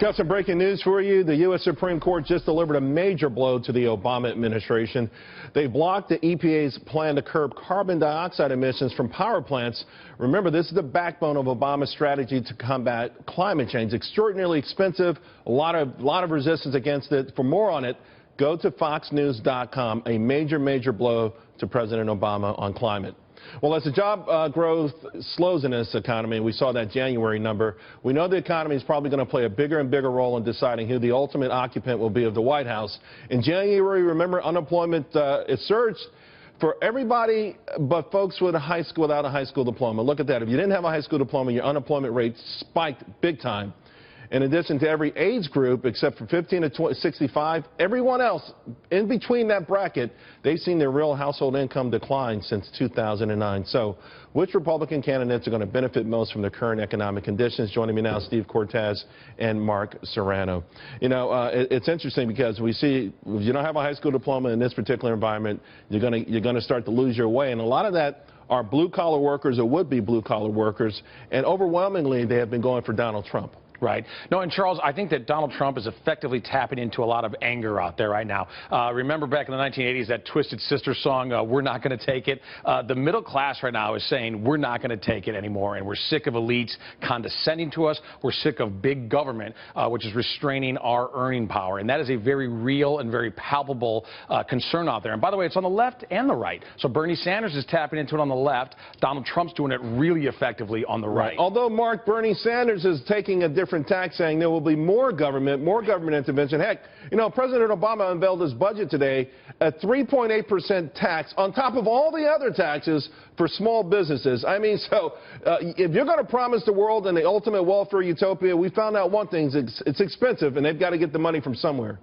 Got some breaking news for you. The U.S. Supreme Court just delivered a major blow to the Obama administration. They blocked the EPA's plan to curb carbon dioxide emissions from power plants. Remember, this is the backbone of Obama's strategy to combat climate change. Extraordinarily expensive, a lot of resistance against it. For more on it, go to foxnews.com. A major blow to President Obama on climate. Well, as the job growth slows in this economy, we saw that January number, we know the economy is probably going to play a bigger and bigger role in deciding who the ultimate occupant will be of the White House. In January, remember, unemployment it surged for everybody but folks with without a high school diploma. Look at that. If you didn't have a high school diploma, your unemployment rate spiked big time. In addition to every age group, except for 15 to 65, everyone else in between that bracket, they've seen their real household income decline since 2009. So which Republican candidates are going to benefit most from the current economic conditions? Joining me now, Steve Cortez and Mark Serrano. You know, it's interesting because we see if you don't have a high school diploma in this particular environment, you're going to start to lose your way. And a lot of that are blue-collar workers or would-be blue-collar workers. And overwhelmingly, they have been going for Donald Trump. Right. No, and Charles, I think that Donald Trump is effectively tapping into a lot of anger out there right now. Remember back in the 1980s, that Twisted Sister song, We're Not Going to Take It? The middle class right now is saying we're not going to take it anymore, and we're sick of elites condescending to us. We're sick of big government, which is restraining our earning power. And that is a very real and very palpable concern out there. And by the way, it's on the left and the right. So Bernie Sanders is tapping into it on the left. Donald Trump's doing it really effectively on the right. Although, Mark, Bernie Sanders is taking a different tack, saying there will be more government intervention. Heck, you know, President Obama unveiled his budget today, a 3.8% tax on top of all the other taxes for small businesses. I mean, so if you're going to promise the world and the ultimate welfare utopia, we found out one thing, it's expensive, and they've got to get the money from somewhere.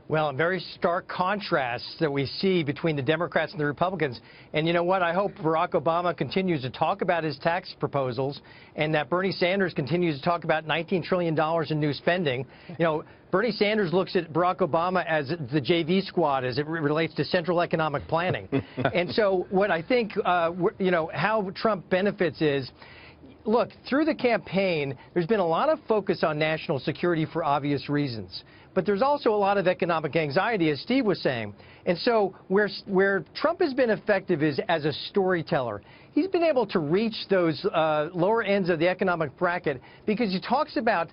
Well, a very stark contrast that we see between the Democrats and the Republicans. And you know what? I hope Barack Obama continues to talk about his tax proposals and that Bernie Sanders continues to talk about $19 trillion in new spending. You know, Bernie Sanders looks at Barack Obama as the JV squad as it relates to central economic planning. And so what I think, you know, how Trump benefits is, look, through the campaign, there's been a lot of focus on national security for obvious reasons. But there's also a lot of economic anxiety, as Steve was saying. And so where Trump has been effective is as a storyteller. He's been able to reach those lower ends of the economic bracket because he talks about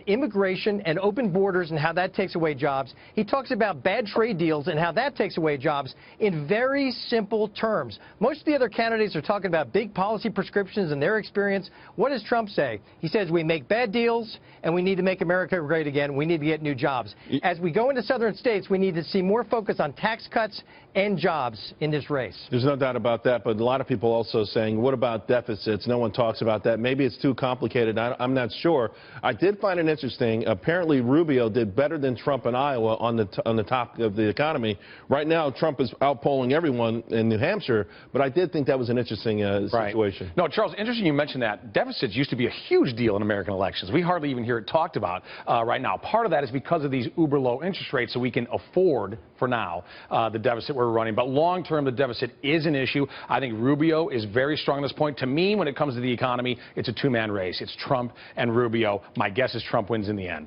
immigration and open borders and how that takes away jobs. He talks about bad trade deals and how that takes away jobs in very simple terms. Most of the other candidates are talking about big policy prescriptions and their experience. What does Trump say? He says we make bad deals and we need to make America great again. We need to get new jobs. As we go into southern states, we need to see more focus on tax cuts and jobs in this race. There's no doubt about that, but a lot of people also saying, what about deficits? No one talks about that. Maybe it's too complicated. I'm not sure. I did find it interesting. Apparently, Rubio did better than Trump in Iowa on the top of the economy. Right now, Trump is outpolling everyone in New Hampshire, but I did think that was an interesting situation. No, Charles, interesting you mentioned that. Deficits used to be a huge deal in American elections. We hardly even hear it talked about right now. Part of that is because of these uber low interest rates, so we can afford, for now, the deficit we're running. But long term, the deficit is an issue. I think Rubio is very strong at this point. To me, when it comes to the economy, it's a two-man race. It's Trump and Rubio. My guess is Trump wins in the end.